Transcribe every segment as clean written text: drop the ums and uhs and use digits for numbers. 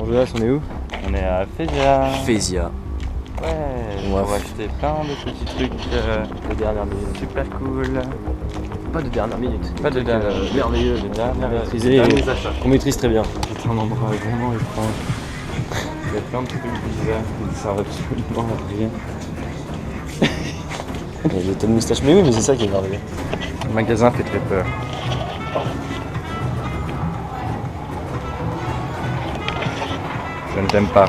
Jonas, on est où? On est à Fézia. Fézia. Ouais, on va acheter plein de petits trucs de dernière minute. Super cool. Pas de dernière minute. Pas de dernière merveilleux, de dernière maîtrisé, qu'on maîtrise très bien. C'est un endroit vraiment étrange. Il y a plein de trucs bizarres qui ne servent absolument à rien. Il y a tas de moustaches, mais oui, mais c'est ça qui est merveilleux. Le magasin fait très peur. Je ne t'aime pas.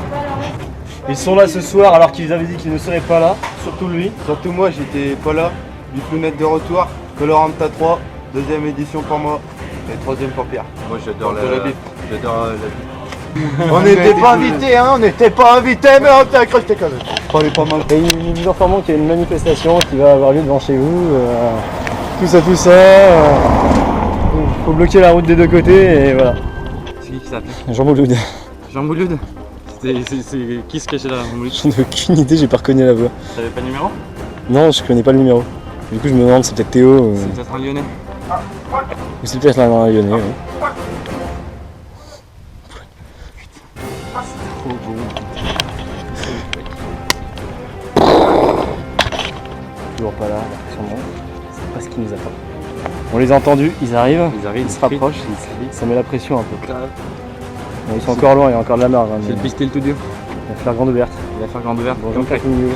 Ils sont là ce soir alors qu'ils avaient dit qu'ils ne seraient pas là, surtout lui. Surtout moi, j'étais pas là. Du Flounette de retour, Coloranta 3, deuxième édition pour moi et troisième pour Pierre. Moi j'adore la bif. J'adore la bif. On n'était pas invités, hein, on n'était pas invités, mais on t'a cru que t'es quand même. On est pas mal. Et il nous informons qu'il y a une manifestation qui va avoir lieu devant chez vous. Tout ça. Faut bloquer la route des deux côtés et voilà. C'est qui s'appelle? Jean Mouloud. Jean Mouloud. C'est qui se cachait derrière Jean Mouloud? J'en ai aucune idée, j'ai pas reconnu la voix. T'avais pas le numéro? Non, je connais pas le numéro. Du coup, je me demande, c'est peut-être Théo. C'est peut-être un Lyonnais. Ou c'est peut-être un Lyonnais, ouais. Trop bon. Toujours pas là, sûrement. C'est pas ce qui nous attend. On les a entendus, ils arrivent, ils se rapprochent, ça met la pression un peu. Bon, ils sont encore loin, il y a encore de la marge. Hein, C'est le pistil tout dur. Il va faire grande ouverte. Il va faire grande ouverte. Bonjour Craquignoul.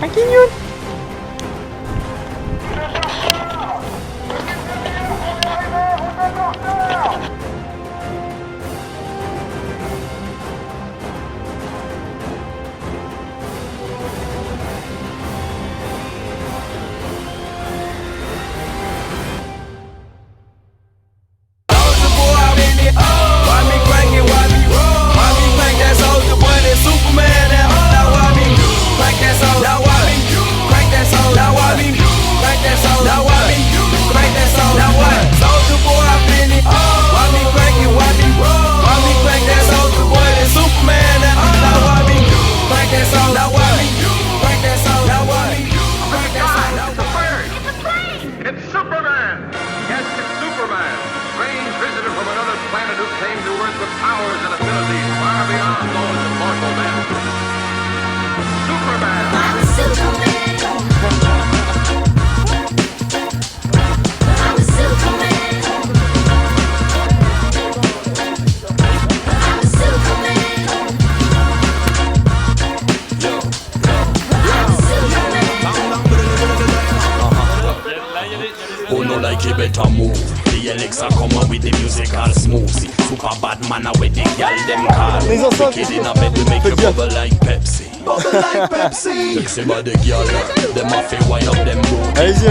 Who no like a better move? The Alexa come up with the musical smoothie. Super bad man with the gal them call. Wicked in a bed to make you bubble like Pepsi. Bubble like Pepsi. Sexy body girl, them off it wind up them boom. Allez-y,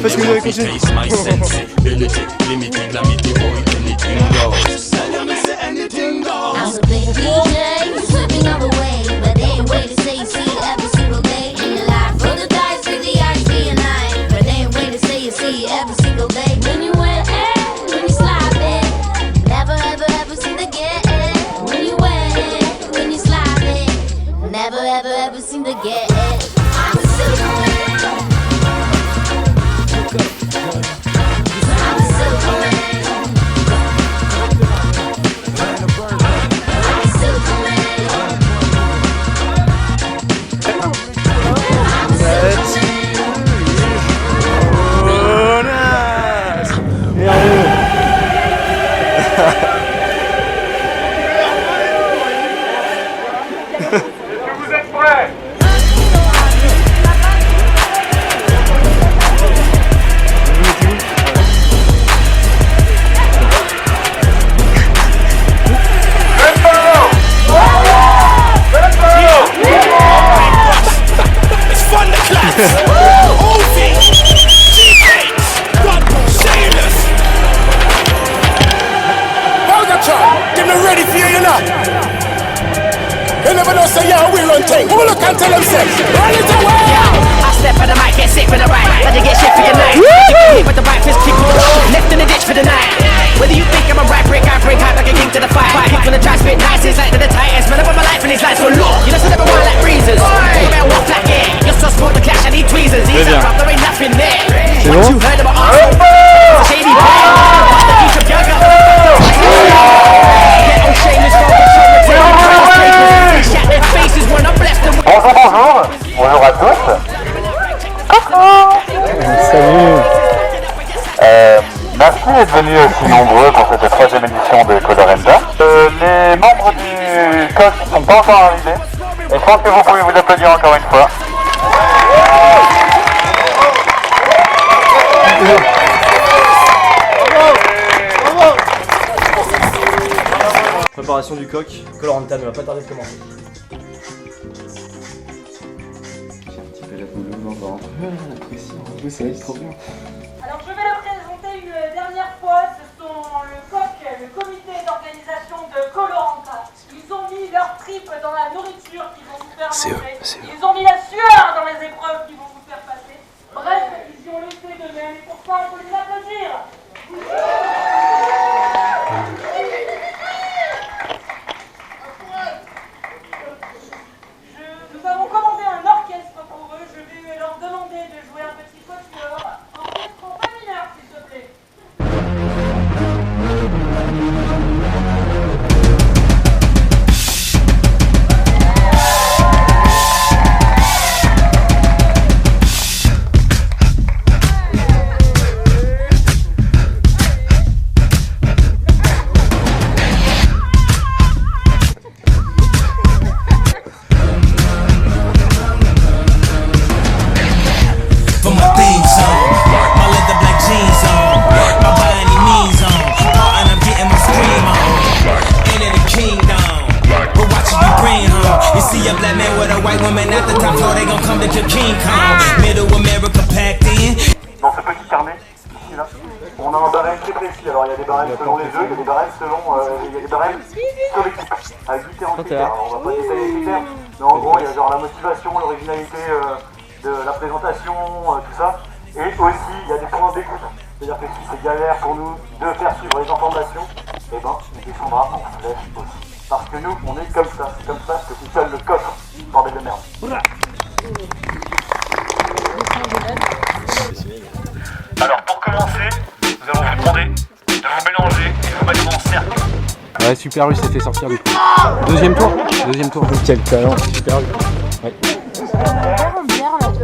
faites ce que vous avez continué. Taste my sensibility, limited, glamity boy, anything goes. Anything goes. I was a big DJ, slipping all the way, but they ain't wait to say you see it every single day. In your life, roll the dice with the IC and I, but they ain't wait to say you see it every single day. When you went when you slide it, never ever see the get it. When you went when you slide it, never ever seem to get it. I'm a Superman. I'm a Superman. Vous êtes prêts? It's fun to clap. Ovi, G-Gates, Shameless. Bogatron, them not ready for you know. You never know, say yeah, we run things. Who look and tell them, say, run it away. I step for the mic, get sick for the right. Let you get shit for your night. Hit with the right fist, kick for the shit. Left in the ditch for the night. Whether you think I'm a rap brick, I break out like a king to the fight. Kick when the try spit nice, it's like to the tightest. Man, I put my life in these lights for look. You know, so never want like breezes. You better walk like it. You're so sport the clash, I need tweezers. These are rough, there ain't nothing there. What you heard about us? Shady bang. Watch the piece of yoga. Get on shameless, focus, show, retain, pas encore arrivé. Et je pense que vous pouvez vous applaudir encore une fois. Préparation du coq. Coloranta ne va pas tarder de commencer. Alors je vais le présenter une dernière fois, ce sont le coq, le comité d'organisation de Coloranta. Ils ont mis leur tripes dans la nourriture qu'ils vont vous faire manger. Ils ont mis la sueur dans les épreuves qu'ils vont vous faire passer. Bref, ils y ont laissé de même et pour ça on peut les applaudir. Nous avons commandé un orchestre pour eux, je vais leur demander de jouer un petit folklore. Orchestre en fa mineur, s'il te plaît. For my theme song, my leather black jeans on, my body means on, and I'm getting my scream on. Ain't it a kingdom? But watching you bring home. You see a black man with a white woman at the top floor, they gon' come to your King Kong. Middle America packed in. Dans ce petit carnet, ici là, on a un barème très précis. Alors il y a des barèmes selon les jeux, il y a des barèmes selon il y a des barèmes sur l'équipe, avec différents critères. Alors, on va pas détailler les critères, mais en gros il y a genre la motivation, l'originalité de la présentation, tout ça. Et aussi il y a des points d'écoute. C'est-à-dire que si c'est galère pour nous de faire suivre les informations, et ben on descendra en flèche aussi. Parce que nous on est comme ça, c'est comme ça que fonctionne le coffre, bordel de merde. Alors pour commencer, nous allons vous demander de vous mélanger et de vous mettre en cercle. Ouais, Super U s'est fait sortir du coup. Deuxième tour. Quel talent, Super U. Ouais.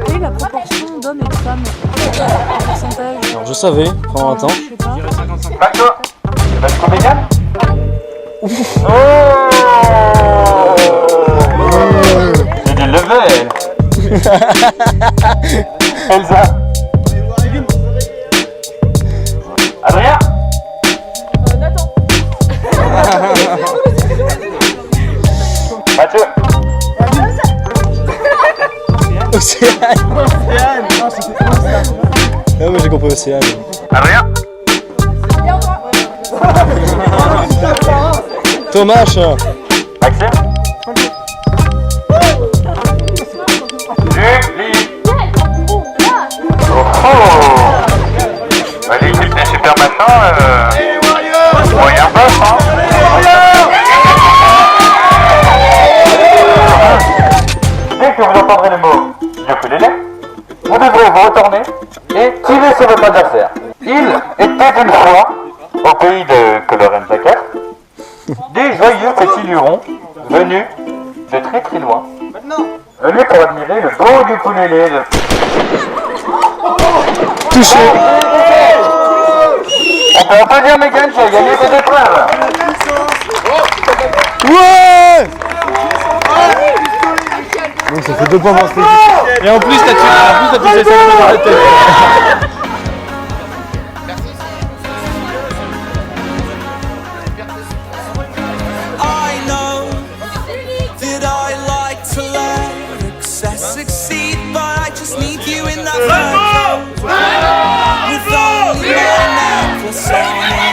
Quelle est la proportion d'hommes et de femmes en pourcentage? Alors je savais, pendant un temps. Je sais pas. Macho, tu vas comédienne? C'est du level. Elsa. Adrien. Nathan. Mathieu. Océane. Ah ouais, j'ai compris Océane. Adrien. Thomas. Maxime. Julie. Bah, l'équipe des super machins, moyen boss, hein. Dès que vous entendrez le mot ukulélé, vous devrez vous retourner et tirer sur votre adversaire. Il était une fois, au pays de Coloranta 4, des joyeux petits lurons venus de très très loin. Venus pour admirer le beau ukulélé de... Touché. On peut applaudir Megan qui a gagné cette épreuve. Ouais. Bon, ça fait 2 points pour ce. Et en plus, t'as touché ça dans la tête. I know that I like to let excess succeed, but I just need you in that background. With only my necklace on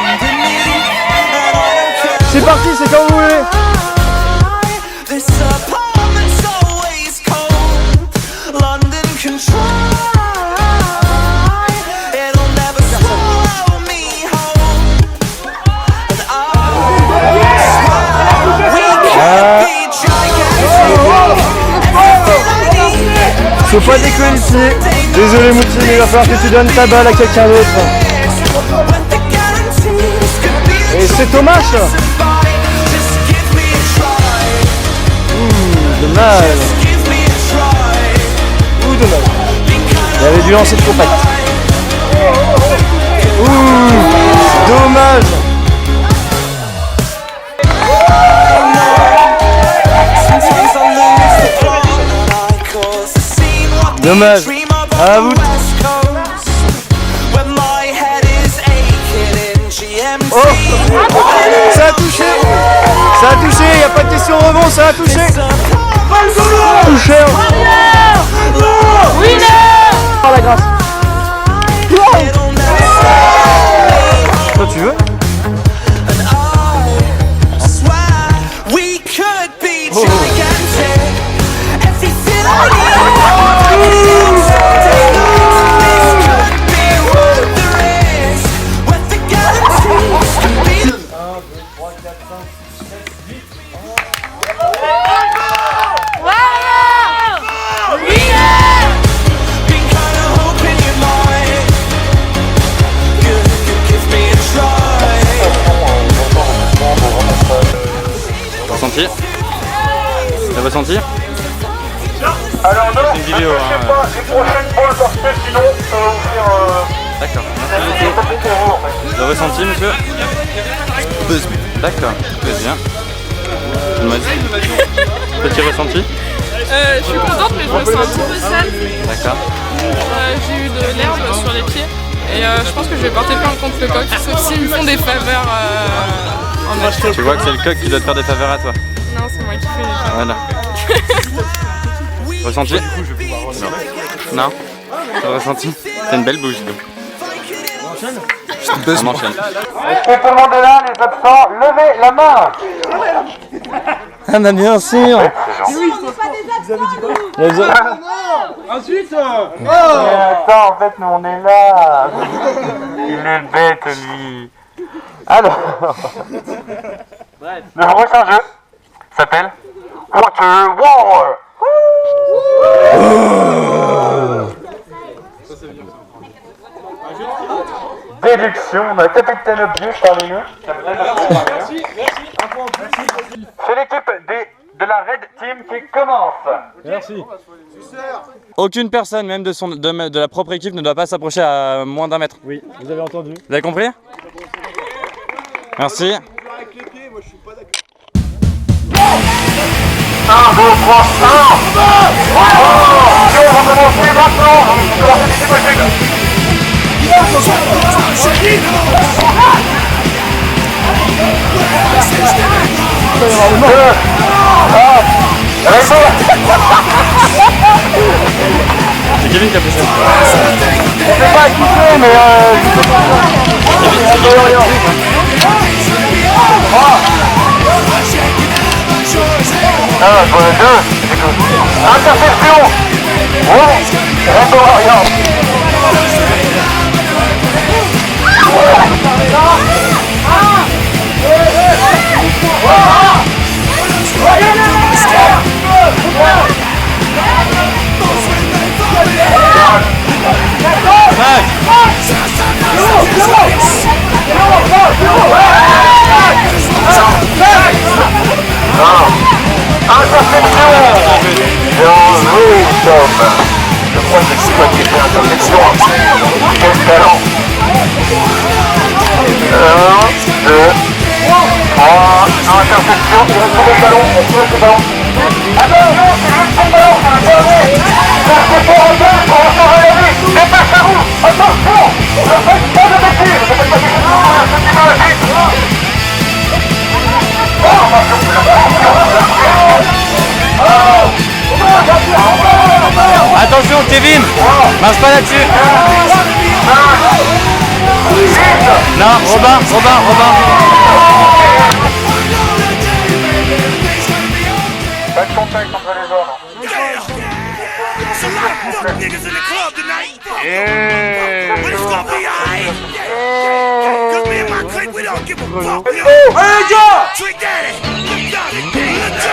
underneath, and I don't care. C'est parti, c'est quand vous voulez. This apartment's always cold. London can try. It'll never swallow me whole. And I swear we can't be gigantic. Faut pas déconner ici. Désolé Mouti, mais il va falloir que tu donnes ta balle à quelqu'un d'autre. Et c'est Thomas. Dommage. Dommage. Il avait dû lancer trop compact. Dommage. ça a touché. Ça a touché, il n'y a pas de question rebond, ça a touché. Touché. Par la grâce. Toi tu veux? Ressenti? T'as ressenti? Alors non, une vidéo, je sais pas les prochaines balles parce que sinon ça va vous faire... D'accord, merci beaucoup. T'as ressenti, monsieur? D'accord, très bien. Petit ressenti? Je suis contente mais je me sens un petit peu sale. D'accord. J'ai eu de l'herbe sur les pieds et je pense que je vais porter plainte contre le coq, sauf s'ils me font des faveurs en achetant. Tu vois que c'est le coq qui doit te faire des faveurs à toi? Non, c'est moi qui fais les faveurs. Voilà. Ressenti? Non. Non? T'as ressenti? T'as une belle bouche. On enchaîne. Est-ce que tout le monde est là, les absents? Levez la main. Ah bah bien sûr. Ensuite attends, en fait nous on est là. Il est bête lui. Alors le prochain jeu s'appelle Water War. Déduction, on a Capitaine Obvious parmi nous. C'est l'équipe de la Red Team qui commence. Merci. Aucune personne, même de la propre équipe, ne doit pas s'approcher à moins d'1 mètre. Oui, vous avez entendu. Vous avez compris? Merci. 1, 2, 3, 1. On va commencer maintenant. C'est Kevin qui a fait ça. Je sais pas qui c'est, mais je vois les deux. Interception. Oh, encore rien. Je crois que c'est toi qui fais interception. Quel talent. 1, 2, 3, interception, il reste le ballon, on peut le ballon. Attends, non, c'est juste ton ballon, c'est le ballon. C'est pour regarder, pour recevoir la vie. Dépêchez-vous, attention, ne faites pas de bêtises, ne faites pas de bêtises, ce qui me dit. Attention Kevin, marche pas là-dessus. Non, Robin. Pas de contact entre les hommes.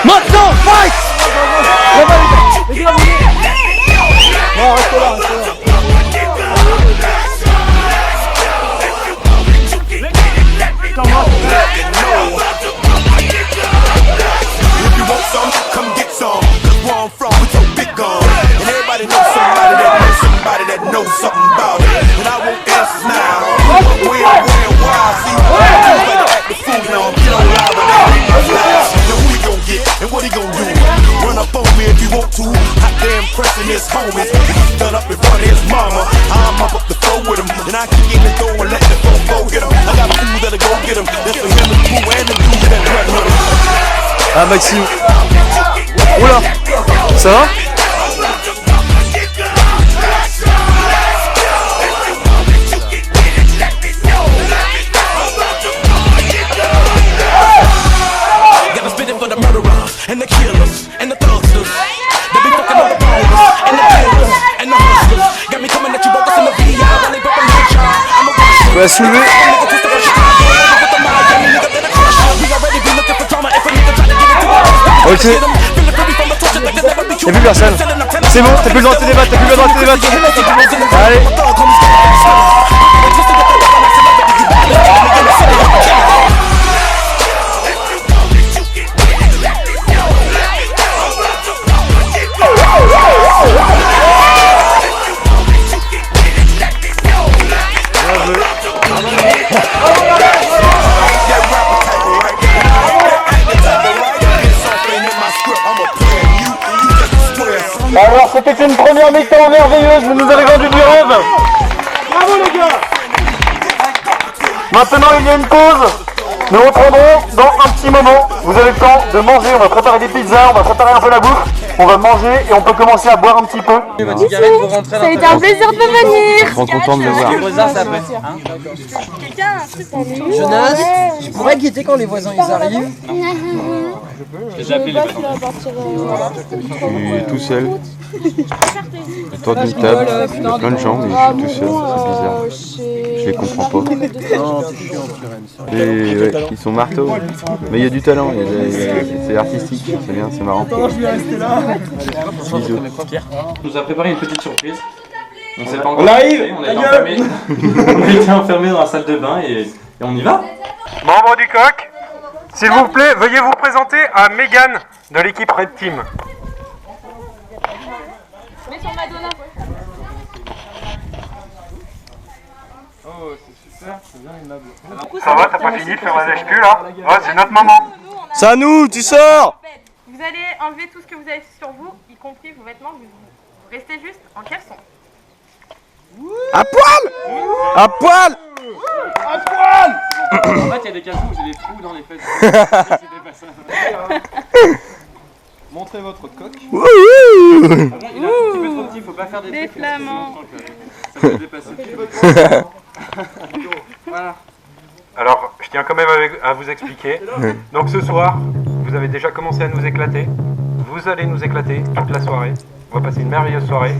Maintenant, fight! Non, restez là. Come get some, 'cause where I'm from, we so big gun. And everybody knows somebody that knows something about it. And I want answers now. Where, why? See, you better act the fool now. Get on live and now who he gon' get and what he gon' do? Run up on me if you want to. Hot damn pressing his homies. He's done up in front of his Ah Maxime. Oula. Ça va? And the killers, and the thugsters. They be fucking all the ballers, and the killers, and the hustlers. Got me coming at you bogus in the video while they bumping my jar. I'm a rusher. Tu vas soulever. Ok. Y'a plus personne. C'est bon, t'as plus le droit de te débattre, t'as plus le droit de te débattre. Allez. Alors c'était une première mi-temps merveilleuse, vous nous avez vendu du rêve. Bravo les gars. Maintenant il y a une pause. Nous reprendrons dans un petit moment. Vous avez le temps de manger, on va préparer des pizzas, on va préparer un peu la bouffe. On va manger et on peut commencer à boire un petit peu. Ça a été un plaisir de venir. Trop content de le voir. Jonas, tu pourrais guetter quand les voisins ils arrivent. J'ai appelé les voisins. Je suis tout seul. Autour d'une table, il y a plein de gens, mais je suis tout seul, c'est bizarre. Je les comprends pas. Et ouais, ils sont marteaux, mais il y a du talent, c'est artistique, c'est bien, c'est marrant. Bisous. On nous a préparé une petite surprise. On s'est pas encore passé, on a été enfermés. On a été enfermés dans la salle de bain et on y va. Membre du coq, s'il vous plaît, veuillez vous présenter à Megan de l'équipe Red Team. Mets sur Madonna. Oh, c'est super, c'est bien aimable. Ça va, t'as pas fini de faire la lèche-cul là? Ouais, c'est notre maman. C'est à nous, tu sors. Vous allez enlever tout ce que vous avez sur vous, y compris vos vêtements. Vous restez juste en caleçon. À poil. À poil. À poil. En fait, il y a des caleçons où j'ai des trous dans les fesses. C'était pas ça. Montrez votre coq. Il est un petit peu trop petit, faut pas faire des trucs. flamands. Ça peut dépasser. Voilà. Alors, je tiens quand même à vous expliquer. Donc ce soir, vous avez déjà commencé à nous éclater. Vous allez nous éclater toute la soirée. On va passer une merveilleuse soirée.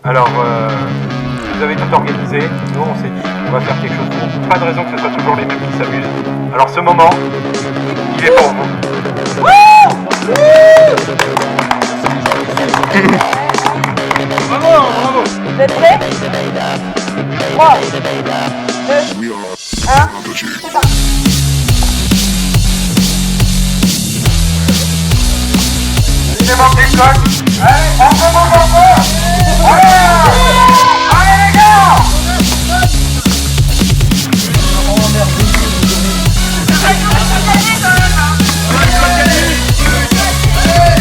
Alors, vous avez tout organisé. Nous, on s'est dit, on va faire quelque chose pour vous. Pas de raison que ce soit toujours les mêmes qui s'amusent. Alors ce moment, il est pour vous. Bravo, bravo. Vous êtes prêts 3, 2, 1, c'est parti. C'est mon petit coq. Allez, encore. Allez les gars.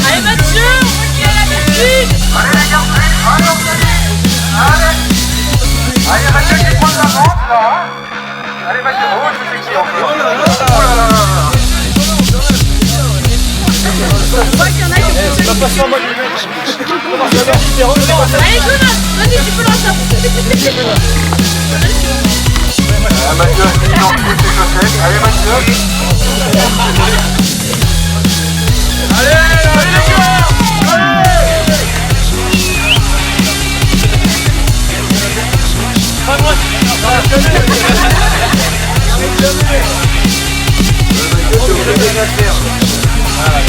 Allez Mathieu, on va la musique. Allez les gars, allez Mathieu qui prend de l'avance là. Allez Mathieu, oh je sais qui encore. Oh là là. Je vois qu'il y en a qui ont Ça passe pas moi qui Allez Jonas, vas-y tu peux lancer. Mathieu, il en fout ses chaussettes. Allez Mathieu. Allez les gars.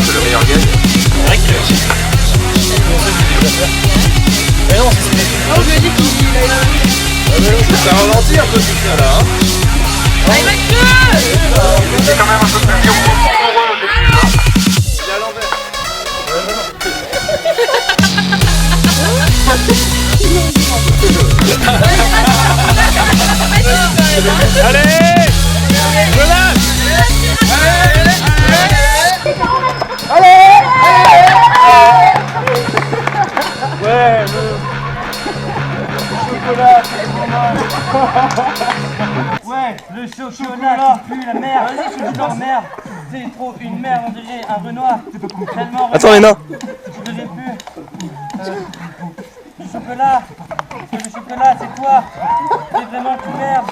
C'est le meilleur gagne. Mais non, Oh je lui ai dit qu'il a Ça ralentit un peu tout ça là. Allez Mathieu. C'est quand même un peu plus vieux au début. Il est à l'envers. allez. Jonas. Ouais, Ouais, le chocolat, tu pues la merde. Vas-y, je suis dans la merde. C'est trop une merde, on dirait un Renoir. Tellement Attends les nains. je ne l'ai plus. Le chocolat. Le chocolat, c'est toi. C'est vraiment tout merde.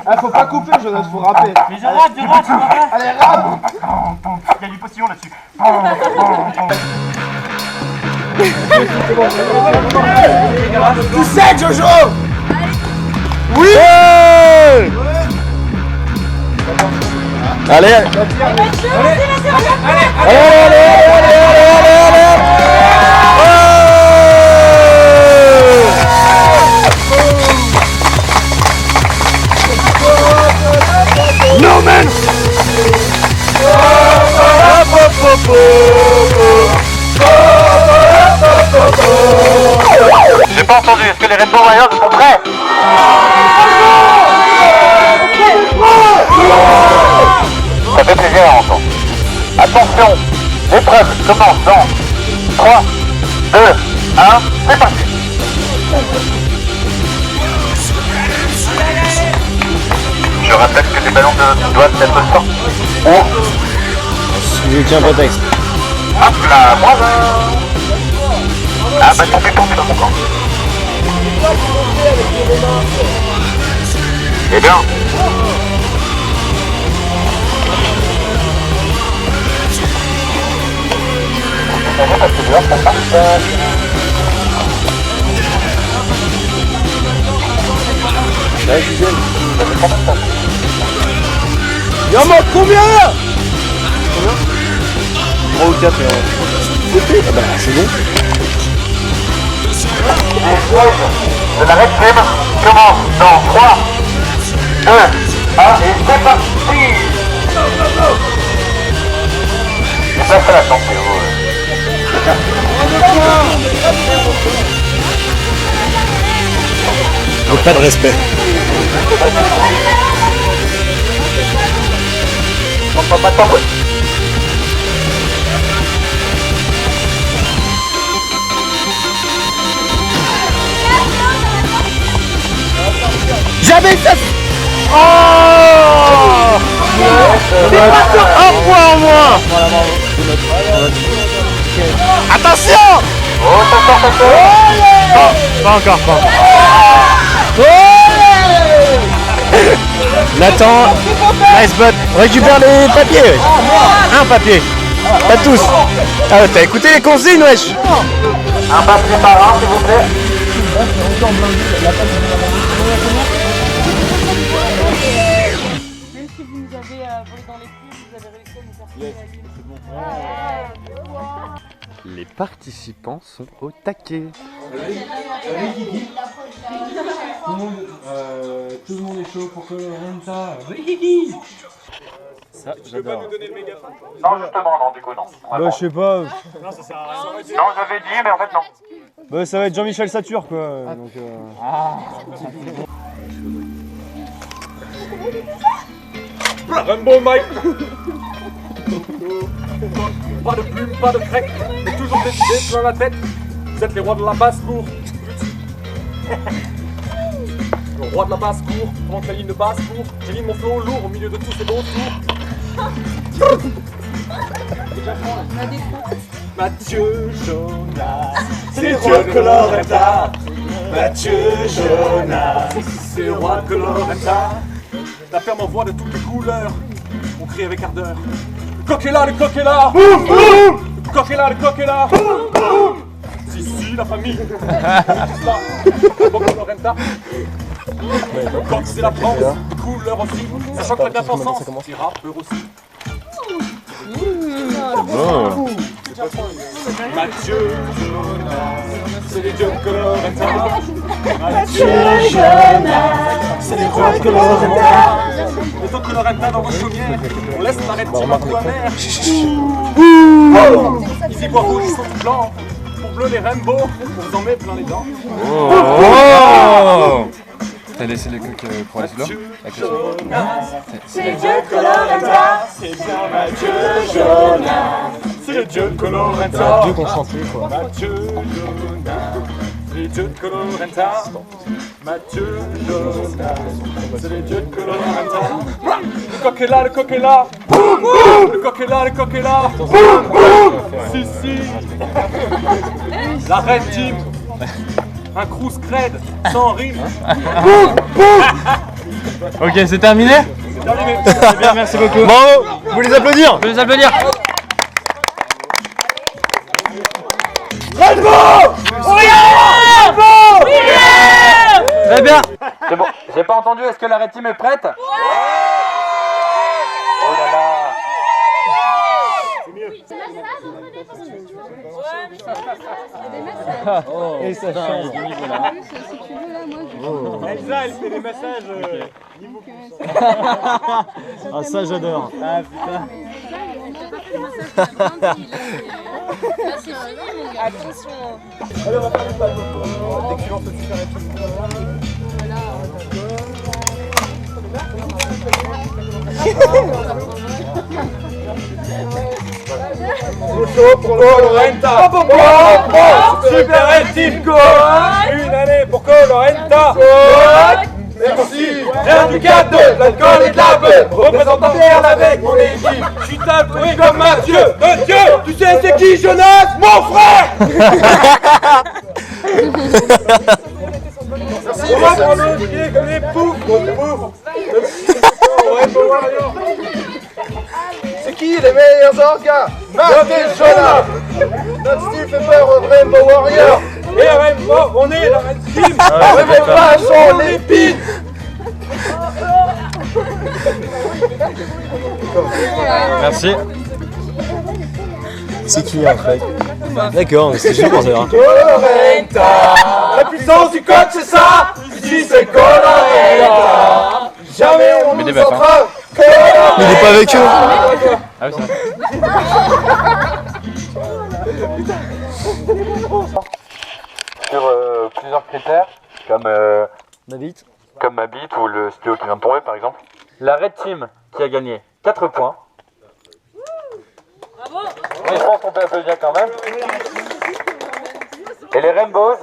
Ah, faut pas couper, Jonas, faut rapper. Mais je rate, tu vois pas. Allez, rappe. Il y a du postillon là-dessus. Tu sais, Jojo. Oui. Allez. No man. J'ai pas entendu, est-ce que les Rainbow Warriors sont prêts? Ça fait plaisir à entendre. Attention, l'épreuve commence dans 3, 2, 1, c'est parti. Je rappelle que les ballons doivent être sortis. Je tiens pas texte. Hop là, bravo. Ah bah tombez dans mon camp. Eh bien. Il en manque combien? 3 ou 4 Ah bah c'est bon. De la Red Team commence dans 3, 2, 1 et c'est parti. J'ai pas fait la santé. Donc pas de respect. Jamais ça. Oh, c'est pas sur un point en moins. Attention. Pas encore, pas. Nathan, nice bot. Récupère les papiers. Ouais. Un papier. Pas tous. Ah, t'as écouté les consignes, wesh. Un papier par un, s'il vous plaît. Même si vous nous avez volé dans les pieds, vous avez réussi à nous faire Les participants sont au taquet. Tout le monde est chaud pour que Renta. Ça, j'adore. Non, justement, non, du coup, non. Bah, je sais pas. Non, ça sert à rien. Non, j'avais dit, mais en fait, non. Bah, ça va être Jean-Michel Satur, quoi. Donc, Rainbow Mike. Pas de plume, pas de craque, mais toujours des idées sur la tête. Vous êtes les rois de la basse-cour. Le roi de la basse-cour, monte la ligne de basse-cour. J'aligne mon flow lourd au milieu de tous ces beaux tours. Mathieu Jonas, c'est le roi de Colorenta. Mathieu Jonas, c'est le roi de Colorenta. La ferme envoie de toutes les couleurs. On crie avec ardeur. Le coq est là, le coq est là. Le coq est là, le coq est là. Si, la famille. Bon Colorenta. Le coq c'est la France, couleur aussi. Ça choque la bien-pensance. Les rappeurs aussi. Mathieu Jonas, c'est les dieux de Colorenta. Mathieu Jonas, c'est les rois de Colorenta. Mettons Colorenta dans vos chaumières, on laisse l'arrêt de tir un coup amer. Ici bois rouge, ils sont tout blancs. Pour bleu les rainbows, on vous en met plein les dents. T'as laissé les coques pour aller là? C'est le dieu de Colorenta. C'est bien Mathieu Jonas. C'est le dieu de Colorenta. Dieu qu'on chantait, quoi. Mathieu Jonas, les les dieux de Colorenta. Mathieu Jonas, c'est les dieux de Colorenta. Le coq est là, le coq est là. Le coq est là, le coq est là. Si, si. La Red Team. Un cruise cred sans rime. Ok, c'est terminé. C'est terminé. C'est bien, merci beaucoup. Bravo. Vous les applaudir. Vous les applaudir. Red Bull! Très bien. C'est bon, j'ai pas entendu, est-ce que la Red Team est prête? Oh là là. Et ça change de niveau là. Elsa, elle fait des massages niveau Ah ça j'adore. Ah putain. Là c'est fini mon gars. Attention. Allez, on va faire une balle. Dès que tu lances le super et tout. Chaud pour Colorenta. Super Red Team Go. Une année pour Colorenta. Merci. Rien du gâteau, de l'alcool et de la beuh. Représentant merde avec mon équipe. Je suis tatoué comme Mathieu. Mathieu, tu sais c'est qui Jonas? Mon frère. Merci. On va prendre le pied comme les poufs. C'est qui les meilleurs orgas? Marc et Jonas. Notre style fait peur aux Rainbow Warriors. Et Rainbow, on est la Red Team. Rainbow Flash, on l'épine. Merci. C'est qui en fait? D'accord, c'est juste pour ça. Colorenta. La puissance du code, c'est ça. Ici, c'est Colorenta. Jamais on nous entrave. Mais il est pas avec eux. Ah oui, c'est Sur plusieurs critères, comme ma bite ou le stylo qui vient de tomber par exemple. La Red Team qui a gagné 4 points. Bravo. Oui, je pense qu'on peut applaudir quand même. Et les Rainbows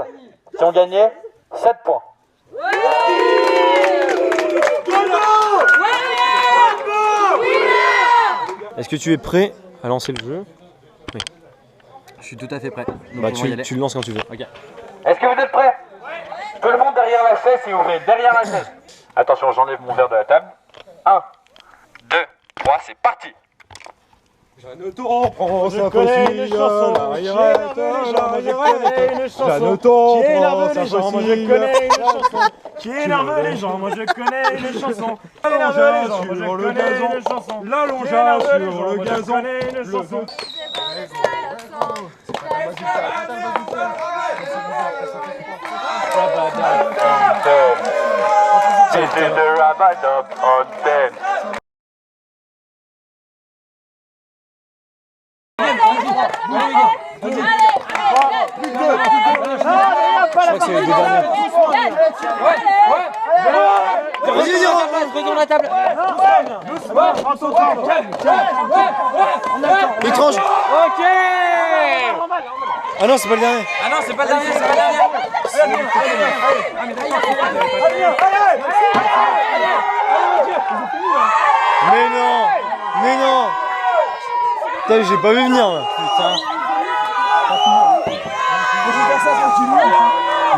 qui ont gagné 7 points. Est-ce que tu es prêt à lancer le jeu? Oui. Je suis tout à fait prêt. Donc Bah tu le lances quand tu veux. Ok. Est-ce que vous êtes prêts? Tout le monde derrière la chaise, s'il vous plaît, derrière la chaise. Attention, j'enlève mon verre de la table. 1, 2, 3, c'est parti. Jeanne Taureau prend sa faucille, l'arrière Jeanne Taureau prend sa faucille. Qui énerve les gens, moi je connais les chansons. La longea sur le gazon, la longea sur le gazon. This is the Rabadab on 10. Je crois que c'est les deux dernières. Vas-y, prenons la table. Étrange. Ok. Ah non, c'est pas le dernier. Ah non, c'est pas le dernier, c'est pas le dernier. Mais non. Mais non. Putain, j'ai pas vu venir là. Putain.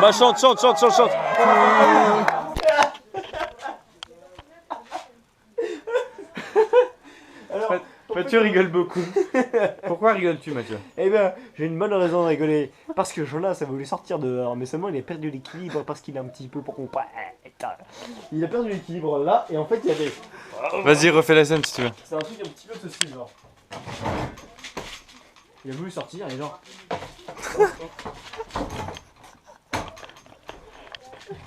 Bah chante. Alors, Mathieu rigole beaucoup. Pourquoi rigoles-tu, Mathieu? Eh bien, j'ai une bonne raison de rigoler. Parce que Jonas a voulu sortir dehors, mais seulement il a perdu l'équilibre parce qu'il est un petit peu pour compète. Il a perdu l'équilibre là, et en fait il y a des... Vas-y, refais la scène si tu veux. C'est un truc un petit peu de ce style, genre. Il a voulu sortir et genre...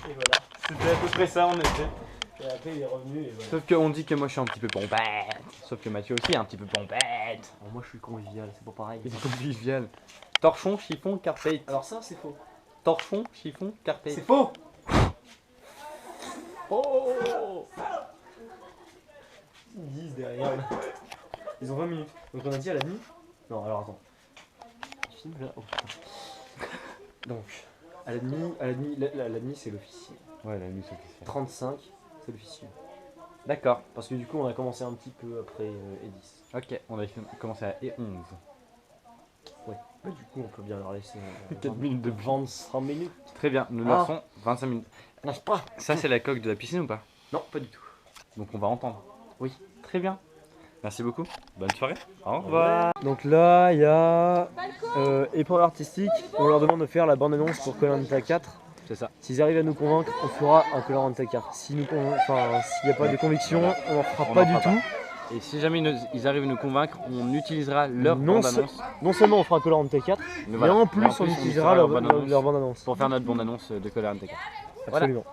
Et voilà. C'était à peu près ça en effet. Et après il est revenu et voilà. Sauf qu'on dit que moi je suis un petit peu pompette. Sauf que Mathieu aussi est un petit peu pompette. Alors moi je suis convivial, c'est pas pareil. Il est convivial. Torchon, chiffon, carpette. Alors ça c'est faux. Torchon, chiffon, carpette. C'est faux. Oh. Ils disent derrière. Ils ont 20 minutes. Donc on a dit à la nuit. Non alors attends. Je filme là. Oh putain. Donc À la demi, c'est l'officier. Ouais, la nuit c'est officiel. 35, c'est l'officier. D'accord. Parce que du coup, on a commencé un petit peu après E10. Ok, on a commencé à E11. Ouais. Bah, du coup, on peut bien leur laisser 4 minutes de 25 minutes. Très bien, nous leur faisons 25 minutes. N'est-ce pas? Ça, c'est la coque de la piscine ou pas? Non, pas du tout. Donc on va entendre. Oui. Très bien. Merci beaucoup. Bonne soirée. Au revoir. Donc là, il y a épreuve artistique. On leur demande de faire la bande-annonce pour Koh-Lanta 4. C'est ça. S'ils arrivent à nous convaincre, on fera un Koh-Lanta 4. S'il n'y a pas de conviction, on n'en fera pas du tout. Et si jamais ils arrivent à nous convaincre, on utilisera leur bande-annonce. Non seulement on fera un Koh-Lanta 4, mais en plus on utilisera leur bande-annonce. Pour faire notre bande-annonce de Koh-Lanta 4. Absolument.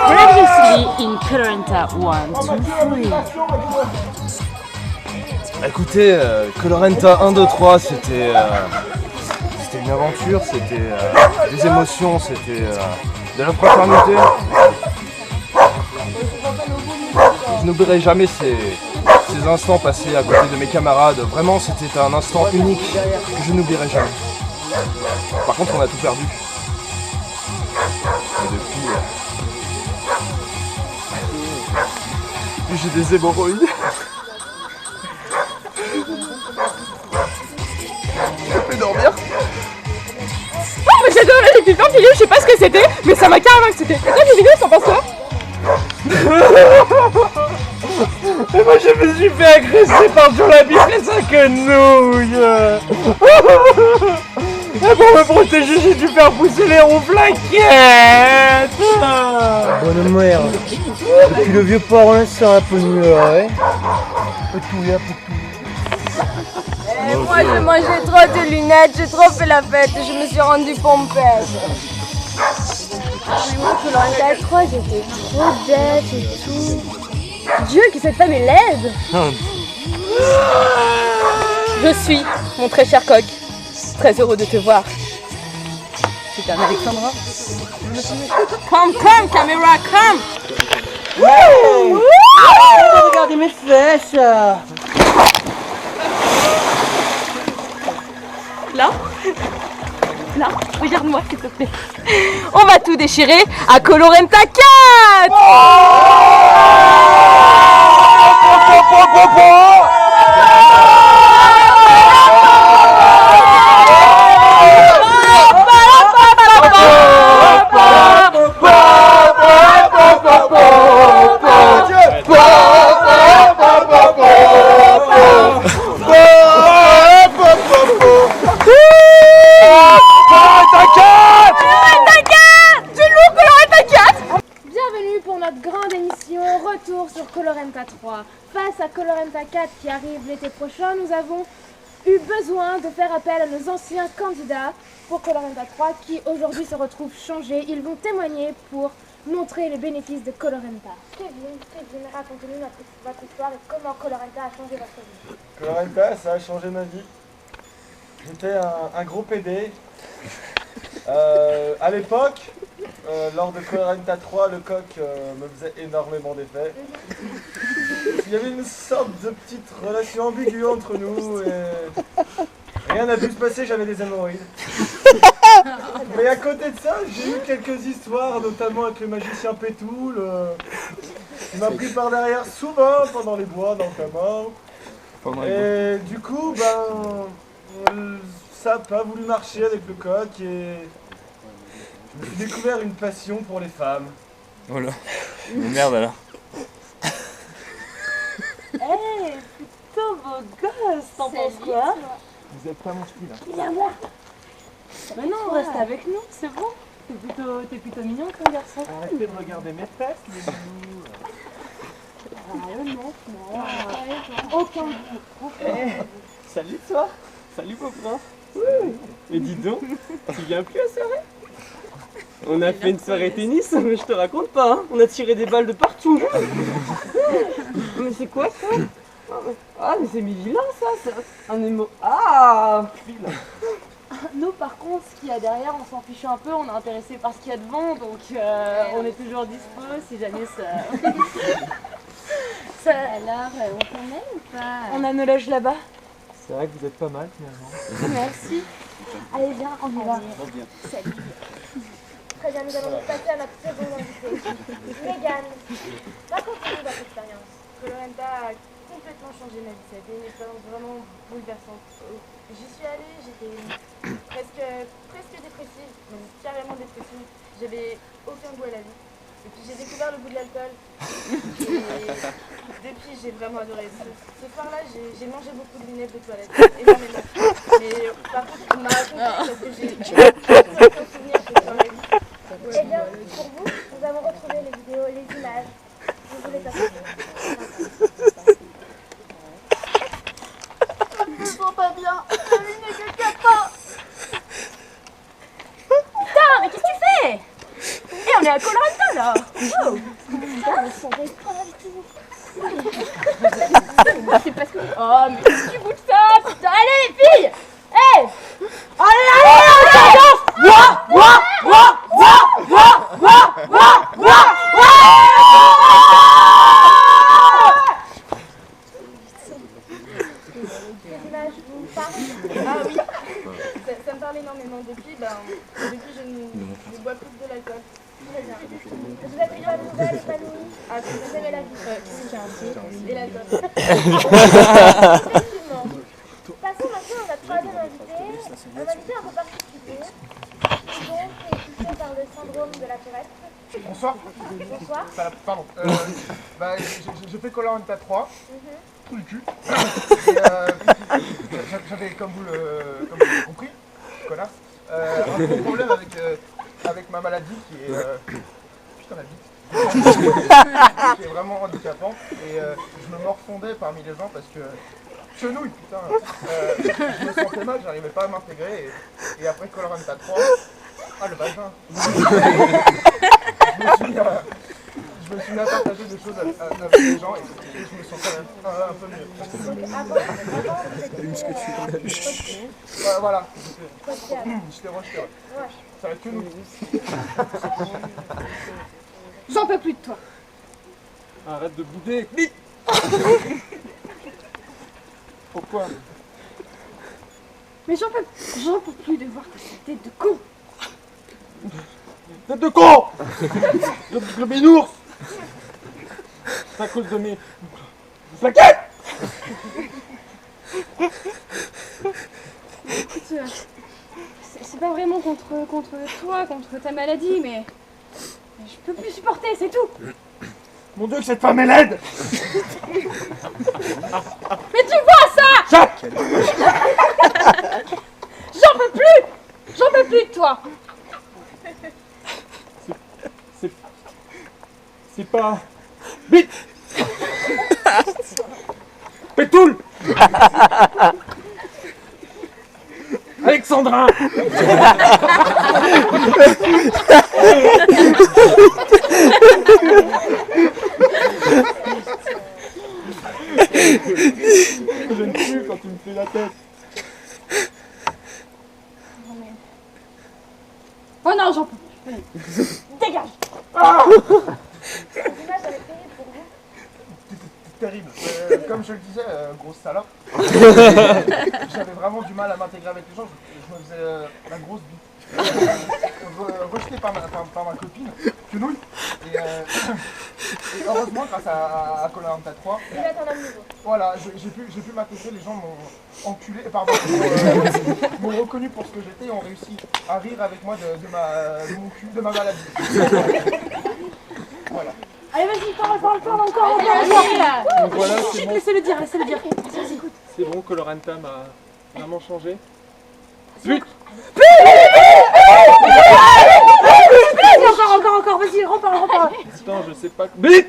Previously in Koh-Lanta 1, 2, 3. Écoutez, Koh-Lanta 1, 2, 3, c'était une aventure, c'était des émotions, c'était de la fraternité. Je n'oublierai jamais ces instants passés à côté de mes camarades. Vraiment, c'était un instant unique que je n'oublierai jamais. Par contre, on a tout perdu. Et depuis j'ai des hémorroïdes. Je peux dormir. Oh mais j'adore les pipins pilés, je sais pas ce que c'était, mais ça m'a carrément excité. Et toi les vidéos, t'en penses quoi? Et moi je me suis fait agresser par John la bite et sa quenouille. Et pour me protéger, j'ai dû faire pousser les roues flaquettes. Bonne mère. Depuis le vieux port, on sent un peu mieux, ouais. Et moi j'ai mangé trop de lunettes, j'ai trop fait la fête et je me suis rendue pompeuse. Moi Koh-Lanta 3 j'étais trop bête et tout. Dieu que cette femme est laide. Je suis, mon très cher coq, très heureux de te voir. C'est un Alexandra. Come, caméra, come. Regardez mes fesses. Là, regarde-moi s'il te plaît. On va tout déchirer à Koh-Lanta 4. Bienvenue pour notre grande émission Retour sur Koh-Lanta 3. Face à Koh-Lanta 4 qui arrive l'été prochain, nous avons eu besoin de faire appel à nos anciens candidats pour Koh-Lanta 3 qui aujourd'hui se retrouvent changés. Ils vont témoigner pour montrer les bénéfices de Koh-Lanta. Kevin, racontez-nous votre histoire et comment Koh-Lanta a changé votre vie. Koh-Lanta, ça a changé ma vie. J'étais un gros PD. À l'époque, lors de Koh-Lanta 3, le coq me faisait énormément d'effets. Il y avait une sorte de petite relation ambiguë entre nous et rien n'a pu se passer, j'avais des hémorroïdes. Mais à côté de ça, j'ai eu quelques histoires, notamment avec le magicien Pétoul, qui m'a pris par derrière souvent pendant les bois dans le camin. Et du coup, ça n'a pas voulu marcher avec le coq et je me suis découvert une passion pour les femmes. Voilà. Merde alors. Hey, plutôt beau gosse, t'en penses quoi? Vous êtes pas mon style là. Il est à moi. Mais non, reste avec nous, c'est bon. T'es plutôt mignon ton garçon. Arrêtez de regarder mes fesses, les bijoux. Aucun Salut toi. Salut beau prince. Mais dis donc, tu viens plus à la soirée? On a fait une soirée tennis, mais je te raconte pas, hein. On a tiré des balles de partout. Mais c'est quoi ça? Ah mais c'est mes vilains ça, c'est un émo... Ah vilain. Nous, par contre, ce qu'il y a derrière, on s'en fiche un peu, on est intéressé par ce qu'il y a devant, donc on est toujours dispo si jamais ça... Alors, on t'emmène ou pas? On a nos loges là-bas. C'est vrai que vous êtes pas mal finalement. Merci. Allez, viens, on y va. Salut. Très bien, nous allons passer à notre seconde invitée. Mégane, raconte-nous votre expérience. Colorenta a complètement changé ma vie. Ça a été une expérience vraiment bouleversante. J'y suis allée, j'étais presque dépressive, même carrément dépressive. J'avais aucun goût à la vie. Et puis j'ai découvert le goût de l'alcool. Et depuis, j'ai vraiment adoré. Ce soir-là, j'ai mangé beaucoup de vinaigre de toilette. Énormément. Mais par contre, on m'a raconté parce que j'ai aucun souvenir de ce soir-là. Eh bien, pour vous, nous avons retrouvé les vidéos, les images. Vous voulez pas savoir. Je me sens pas bien. La vinaigre cata. Putain, mais qu'est-ce que tu fais? Eh, on est à Colorenta là! Oh! Putain, ils sont répartis. C'est parce que... Oh, mais qu'est-ce que tu goûtes ça? Putain, allez les filles! Hey! Allez, attention! Ouah! Ouah! Ouah! Ouah! Ouah! Ouah! Ouah! Ouah! Les images vous parlent? Ah oui! Ça me parle énormément. Depuis, je bois plus de l'alcool. Très bien. Vous êtes une bonne nouvelle, épanouie? Ah, Vous aimez la vie? Et l'alcool. Effectivement. Passons maintenant à notre troisième invité. Un invité un peu particulier. Donc, qui est touché par le syndrome de la Tourette. Bonsoir. Bonsoir. Pardon. J'ai fait Colorenta 3. Tout le cul. J'avais, comme vous l'avez compris, connasse, un gros problème avec ma maladie qui est... putain la bite. Qui est vraiment handicapant. Et je me morfondais parmi les gens parce que... Chenouille, putain. Je me sentais mal, j'arrivais pas à m'intégrer. Et après Colorenta 3... Ah, le vagin. Je me suis mis à partager des choses avec les gens et je me sentais un peu mieux. Voilà. J'étais rejeté, ouais. Ça va être que nous. J'en peux plus de toi. Arrête de bouder. Vite. Pourquoi? Mais j'en peux plus de voir cette tête de con. Tête de con. Le binours. C'est à cause de mes... plaquettes. Écoute, c'est pas vraiment contre toi, contre ta maladie, mais je peux plus supporter, c'est tout. Mon Dieu, que cette femme est laide. Mais tu vois ça? Jacques. J'en peux plus de toi. C'est pas... Vite. Pétoule. Alexandrin. J'aime plus quand tu me fais la tête. Oh non, j'en peux plus. Dégage. Terrible. Comme je le disais, grosse salope. J'avais vraiment du mal à m'intégrer avec les gens. Je me faisais la grosse bite. Rejeté par ma copine, Quenouille. Et heureusement, grâce à Colorenta 3, voilà, j'ai pu m'intégrer. Les gens m'ont enculé, m'ont reconnu pour ce que j'étais et ont réussi à rire avec moi de mon cul, de ma maladie. Voilà. Allez, vas-y, parle encore. Donc voilà, c'est bon. Laissez-le dire. Vas-y, écoute. C'est bon, Colorenta m'a vraiment changé. Vite. Encore, vas-y, reparle. Putain, je sais pas... Vite.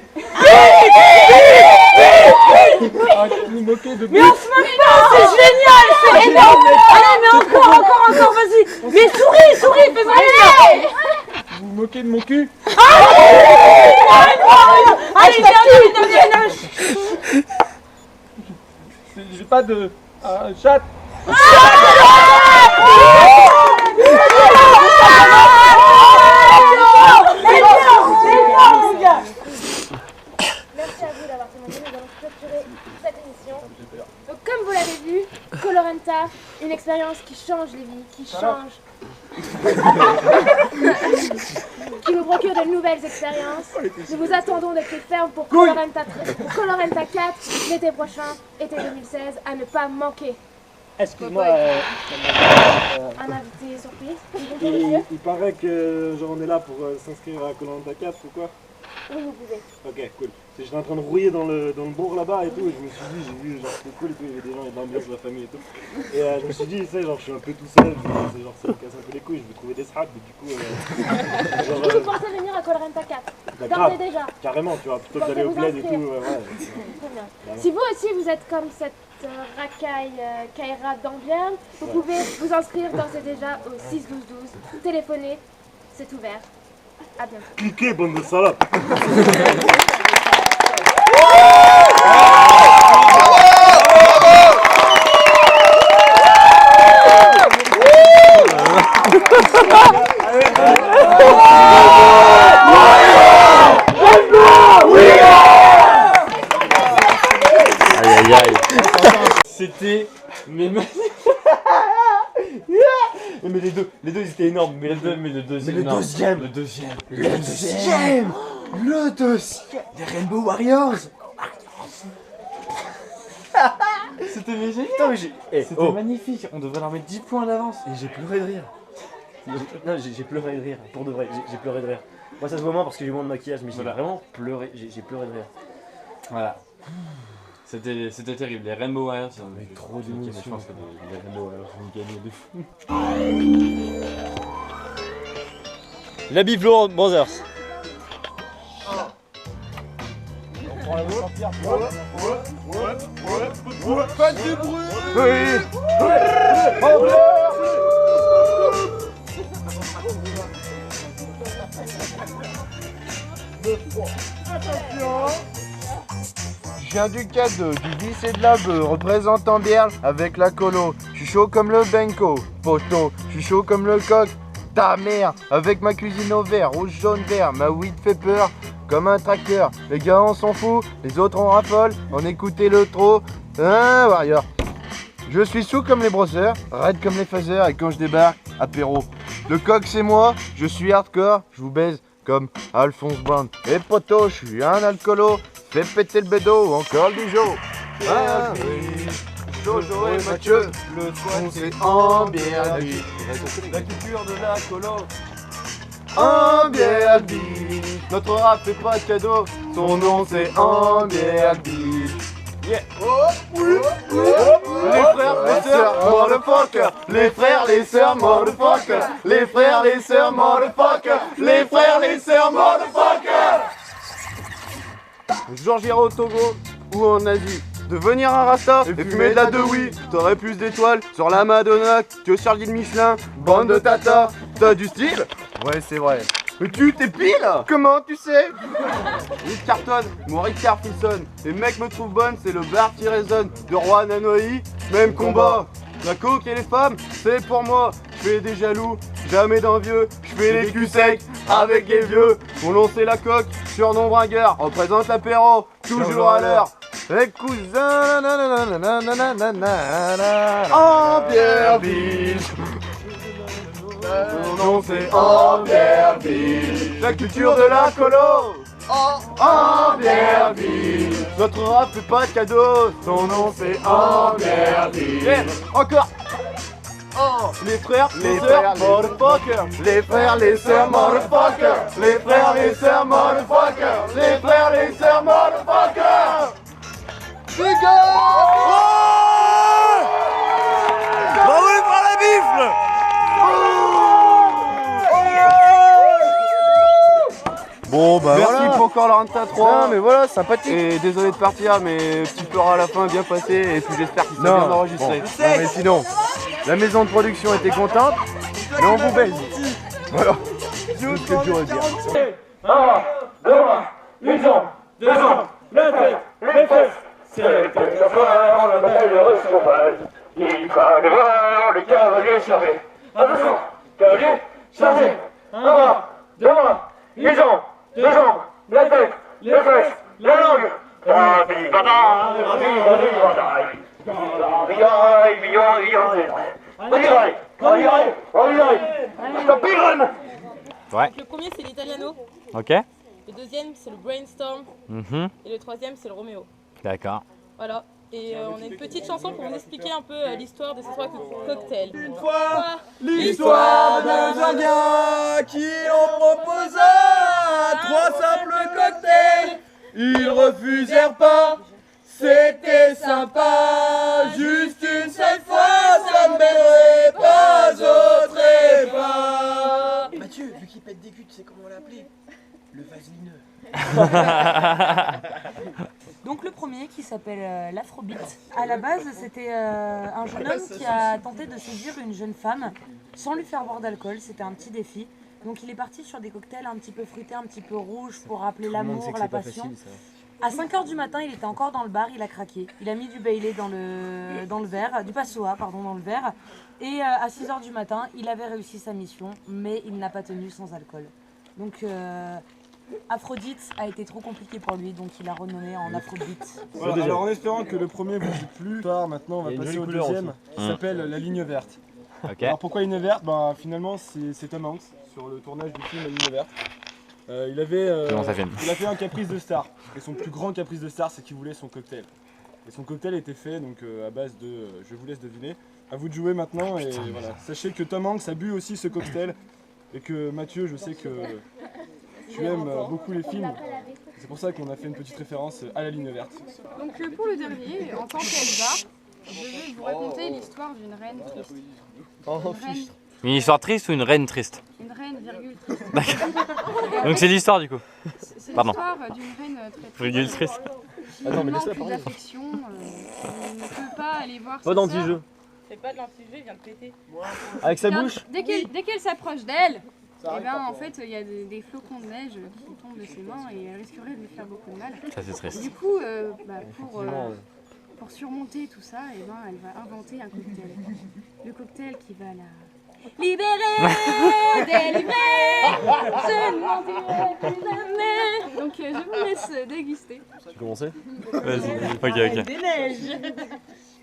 Arrête de nous moquer de... Mais on se moque pas, c'est génial, c'est énorme. Allez, mais encore, vas-y. Mais souris, fais-moi rire. Vous vous moquez de mon cul? Allez, viens. J'ai pas de... chatte. Merci à vous d'avoir témoigné, nous allons clôturer cette émission. Donc comme vous l'avez vu, Colorenta, une expérience qui change les vies, qui change, qui nous procure de nouvelles expériences. Nous vous attendons de pied ferme pour Colorenta 4 l'été prochain, été 2016, à ne pas manquer. Excuse-moi, Un invité surprise. Bonjour monsieur. il paraît que genre on est là pour s'inscrire à Colorenta 4 ou quoi? Oui, vous pouvez. Ok, cool. J'étais en train de rouiller dans le bourg là-bas et tout, et je me suis dit, j'ai vu, genre c'était cool et tout, il y avait des gens, il y avait de l'ambiance de la famille et tout. Et je me suis dit, tu sais, genre je suis un peu tout seul, c'est genre ça me casse un peu les couilles, je vais trouver des sacs, mais du coup. Vous pensez venir à Colorenta 4 Bah, d'ores et déjà. Carrément, tu vois, plutôt que Pensez d'aller au vous bled et tout, inscrire. ouais. Très bien. Vraiment. Si vous aussi vous êtes comme cette racaille Kaira d'Ambierne, vous pouvez vous inscrire d'ores et déjà au 6-12-12. Téléphonez, c'est ouvert. À bientôt. Cliquez, bande de salopes. Aïe aïe aïe. C'était. Mais les deux ils étaient énormes. Mais le deuxième. Le deuxième des Rainbow Warriors. C'était génial. C'était magnifique. On devrait leur mettre 10 points d'avance. Et j'ai pleuré de rire. Non, j'ai pleuré de rire. Pour de vrai, j'ai pleuré de rire. Moi ça se voit moins parce que j'ai moins de maquillage, mais j'ai vraiment pleuré. J'ai pleuré de rire. Voilà. C'était terrible. Les Rainbow Warriors, mais trop d'émotions. Je pense que les Rainbow Warriors ont gagné de fou. La Biflo Brothers. On prend la voix. Ouais. Pas de bruit. Attention. Je viens du cadeau, du 10 et de la bœuf, représentant Bierle avec la colo. Je suis chaud comme le Benko, poteau, je suis chaud comme le coq. Ta mère, avec ma cuisine au vert, rouge, jaune, vert, ma weed fait peur, comme un tracteur. Les gars on s'en fout, les autres on raffole, on écoutait le trop. Hein, Warrior. Je suis sous comme les brosseurs, raide comme les phasers, et quand je débarque, apéro. Le coq c'est moi, je suis hardcore, je vous baise comme Alphonse Brown. Et poteau, je suis un alcoolo, fais péter le bédo, encore le bijou. Ah, oui. Jojo et Mathieu, le soir c'est en bière. La culture de la colo. En bière, notre rap fait pas de cadeau, son nom c'est en bière. Yeah. Les frères, les sœurs, motherfucker. Les frères, les sœurs, motherfucker. Les frères, les sœurs, motherfucker. Les frères, les sœurs, motherfucker. Genre j'irai au Togo ou en Asie, devenir un rasta et fumer de la de oui. T'aurais plus d'étoiles sur la Madonna que sur le guide Michelin. Bande de tata, t'as du style? Ouais c'est vrai. Mais tu t'épiles? Comment tu sais? Il cartonne, mon Ricard frissonne. Les mecs me trouvent bonne, c'est le bar qui résonne. De Rouen à Noailly, même combat. La coke et les femmes, c'est pour moi. Je fais des jaloux, jamais d'envieux. Je fais les culs secs avec les vieux. On lançait la coque, surnom bringueur. Représente l'apéro, toujours à l'heure. Les cousins, en bière biche. Son nom c'est Amberville. La culture de la colo. Amberville. Notre rap fait pas de cadeau. Son nom c'est Amberville. Yeah. Encore. Oh. Les frères, les sœurs, motherfucker. Les frères, les sœurs, motherfucker. Les frères, les sœurs, motherfucker. Les frères, les sœurs, motherfucker. Big Bravo les frères la bifle. Bon bah merci voilà. pour Colorenta 3. Non mais voilà, sympathique. Et désolé de partir, mais petit pleur à la fin, bien passé. Et puis j'espère qu'il sera bien enregistré. Bon. Non mais sinon, la maison de production était contente, mais on vous baise. Voilà. C'est tout ce que je dois dire. 1, 2, une jambe, 2 jambes, la tête, les fesses. C'est la fois, on a battu le chauffage. Il fallait voir le cavalier chargé. Attention, cavalier chargé. Un bras, deux bras, les jambes, la tête, les fesses, la langue. Ouais. Le premier c'est l'Italiano, Ok. le deuxième c'est le Brainstorm et le troisième c'est le Roméo. D'accord. Voilà. Et on a une petite chanson pour vous expliquer un peu l'histoire de ces trois cocktails. Une fois, l'histoire de Indiens qui en proposa 3 simples cocktails. Ils refusèrent pas, c'était sympa. Juste une seule fois, ça ne mènerait pas au trépas. Mathieu, vu qu'il pète des culs, tu sais comment on l'a appelé? Le vaselineux. Donc le premier qui s'appelle l'Afrobeat. À la base, c'était un jeune homme qui a tenté de séduire une jeune femme sans lui faire boire d'alcool. C'était un petit défi. Donc il est parti sur des cocktails un petit peu fruités, un petit peu rouges pour rappeler l'amour, la passion. À 5h du matin, il était encore dans le bar, il a craqué. Il a mis du Bailey dans le verre, du Passoa, pardon, dans le verre. Et à 6h du matin, il avait réussi sa mission, mais il n'a pas tenu sans alcool. Donc Aphrodite a été trop compliqué pour lui, donc il a renommé en Afrobeat. Voilà, alors en espérant que le premier vous dit plus tard, maintenant on va passer au deuxième, qui s'appelle La Ligne Verte. Okay. Alors pourquoi Ligne Verte? Bah finalement c'est Tom Hanks sur le tournage du film La Ligne Verte. Il a fait un caprice de star, et son plus grand caprice de star c'est qu'il voulait son cocktail. Et son cocktail était fait donc à base de, je vous laisse deviner, à vous de jouer maintenant. Et voilà. Sachez que Tom Hanks a bu aussi ce cocktail, et que Mathieu, je sais que tu aimes beaucoup les films, c'est pour ça qu'on a fait une petite référence à La Ligne Verte. Donc pour le dernier, en tant qu'Elsa, je vais vous raconter l'histoire d'une reine triste. Une histoire triste ou une reine triste? Une reine virgule triste. D'accord. Donc c'est l'histoire du coup. C'est Pardon. l'histoire d'une reine très triste. Virgule triste. Attends, mais laisse-la parler. D'affection, elle ne peut pas aller voir Pas d'anti-jeu. C'est pas de l'anti-jeu, il vient de péter. Avec sa bouche. Dès qu'elle s'approche d'elle, et ben en fait il y a des flocons de neige qui tombent de ses mains et elle risquerait de lui faire beaucoup de mal. Ça c'est triste. Du coup, pour surmonter tout ça, et ben elle va inventer un cocktail. Le cocktail qui va la libérer, délivrer, je ne mentirai plus jamais. Donc je vous laisse déguster. Tu commences? Vas-y. Ok. Des neiges.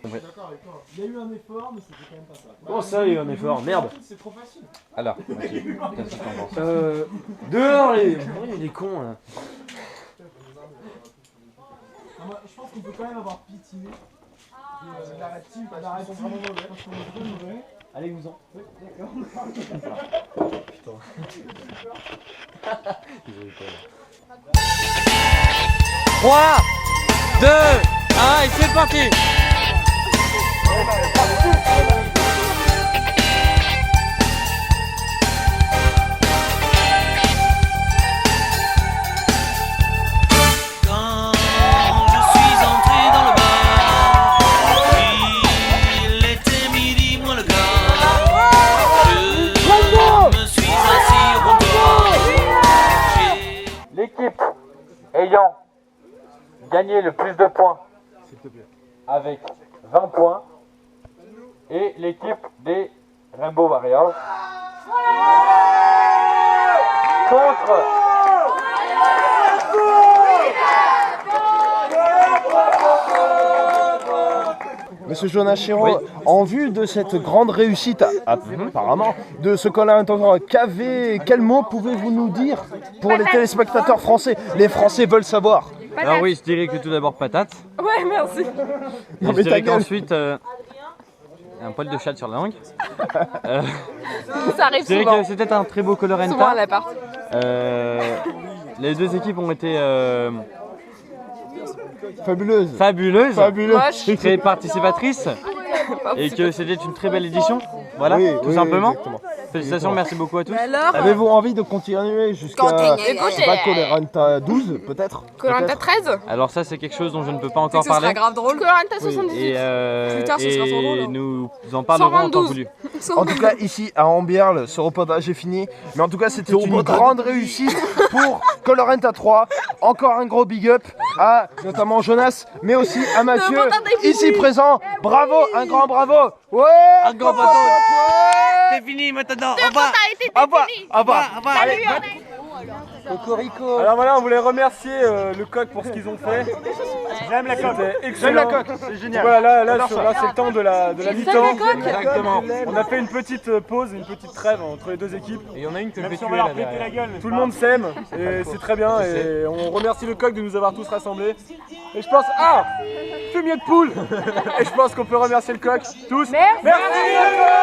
D'accord avec toi. Il y a eu un effort, mais c'était quand même pas ça. Comment ça, il y a eu un effort? Merde. C'est trop facile. Alors, qu'est-ce que t'en penses? Dehors les... Oh, il est con là. Je pense qu'on peut quand même avoir pitié. L'arrête-t-il, pas d'arrête-t-il. Vraiment mauvais. Parce qu'on est très mauvais. Allez-vous-en. Oui, d'accord. Putain. 3, 2, 1 et c'est parti. L'équipe ayant gagné le plus de points avec 20 points et l'équipe des Rainbow Warriors contre Monsieur Jonas Chiro, en vue de cette grande réussite, apparemment, de ce Koh-Lanta KV, quel mot pouvez-vous nous dire pour les téléspectateurs français? Les Français veulent savoir. Alors oui, je dirais que tout d'abord patate. Ouais, merci. Et je dirais qu'ensuite un poil de chat sur la langue. Ça arrive je dirais souvent. que c'était un très beau Koh-Lanta. Souvent à l'appart. Les deux équipes ont été fabuleuses, très participatrices et que c'était une très belle édition. Voilà, tout simplement. Félicitations, merci beaucoup à tous. Avez-vous envie de continuer jusqu'à Coloranta 12 peut-être? Coloranta 13? Alors ça c'est quelque chose dont je ne peux pas encore Ce sera parler. grave drôle. Coloranta 78. Et, Plus tard, ce sera trop drôle. nous en parlerons en temps voulu. En tout cas, ici à Ambierle, ce reportage est fini. Mais en tout cas, c'était une grande réussite pour Coloranta 3. Encore un gros big up à notamment Jonas, mais aussi à Mathieu, ici présent. Bravo, un grand bravo. Ouais, un grand bravo. C'est fini maintenant. Au revoir. Au revoir. Au revoir. Cocorico. Alors voilà, on voulait remercier le coq pour ce qu'ils ont fait. J'aime la coque. J'aime la coque, c'est génial. Voilà, là c'est le temps de la mi-temps. Exactement. On a fait une petite pause, une petite trêve entre les deux équipes. Et il y en a une que je vais Même si on tuer va là leur péter la gueule. Tout le monde s'aime et c'est très bien. Et on remercie le coq de nous avoir tous rassemblés. Et je pense, fumier de poule. Et je pense qu'on peut remercier le coq tous. Merci le coq.